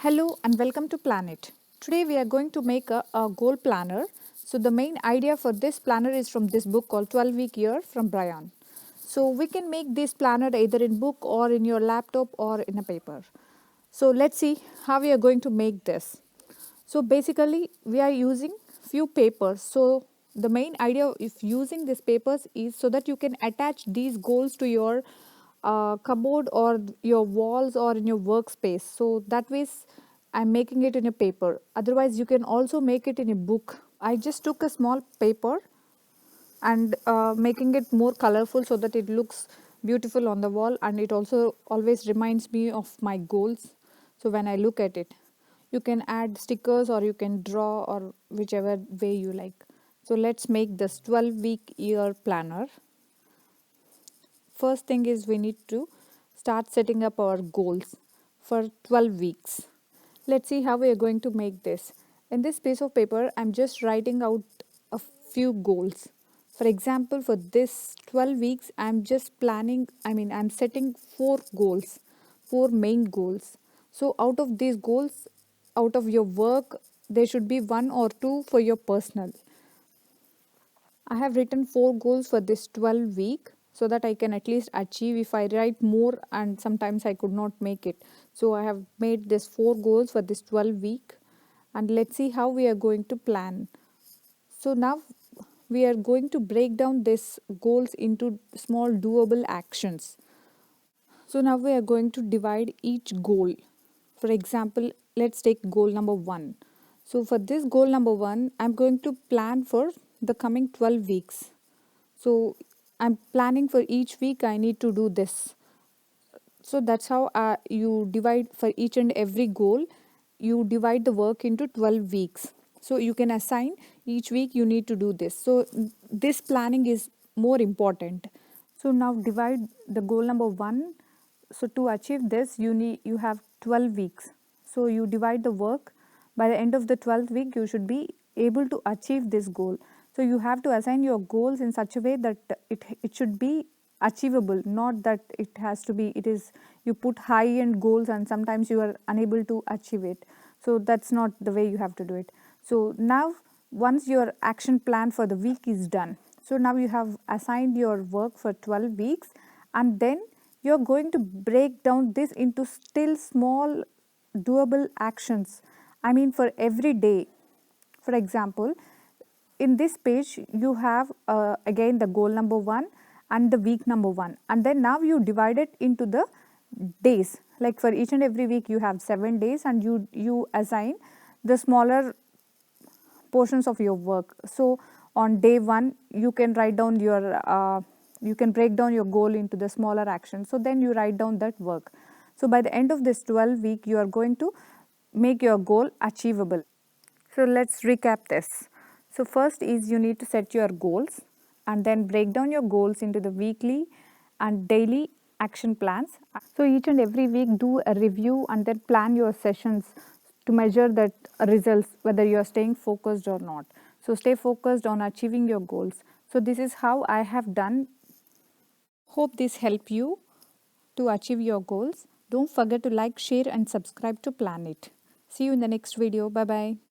Hello and welcome to Planet. Today we are going to make a goal planner. So the main idea for this planner is from this book called 12 Week Year from Brian. So we can make this planner either in book or in your laptop or in a paper. So let's see how we are going to make this. So basically we are using few papers. So the main idea of using these papers is so that you can attach these goals to your cupboard or your walls or in your workspace. So that way I'm making it in a paper. Otherwise you can also make it in a book. I just took a small paper and making it more colorful so that it looks beautiful on the wall, and it also always reminds me of my goals. So when I look at it, you can add stickers or you can draw or whichever way you like. So let's make this 12-week year planner. First thing is we need to start setting up our goals for 12 weeks. Let's see how we are going to make this. In this piece of paper, I'm just writing out a few goals. For example, for this 12 weeks, I'm just I'm setting four goals, four main goals. So out of these goals, out of your work, there should be one or two for your personal. I have written four goals for this 12 week so that I can at least achieve. If I write more and sometimes I could not make it. So I have made this four goals for this 12 week, and let's see how we are going to plan. So now we are going to break down these goals into small doable actions. So now we are going to divide each goal. For example, let's take goal number 1. So for this goal number 1, I'm going to plan for the coming 12 weeks. So I'm planning for each week I need to do this. So that's how you divide for each and every goal. You divide the work into 12 weeks. So you can assign each week you need to do this. So this planning is more important. So now divide the goal number 1. So to achieve this you have 12 weeks. So you divide the work. By the end of the 12th week you should be able to achieve this goal. So you have to assign your goals in such a way that it should be achievable, not that it is you put high end goals and sometimes you are unable to achieve it. So that's not the way you have to do it. So now once your action plan for the week is done, so now you have assigned your work for 12 weeks, and then you're going to break down this into still small doable actions. I mean, for every day. For example, in this page you have again the goal number 1 and the week number 1, and then now you divide it into the days. Like for each and every week you have 7 days, and you assign the smaller portions of your work. So on day 1 you can write down your you can break down your goal into the smaller actions, so then you write down that work. So by the end of this 12 week you are going to make your goal achievable. So let's recap this. So first is you need to set your goals and then break down your goals into the weekly and daily action plans. So each and every week do a review and then plan your sessions to measure that results, whether you are staying focused or not. So stay focused on achieving your goals. So this is how I have done. Hope this help you to achieve your goals. Don't forget to like, share and subscribe to Planet. See you in the next video. Bye bye.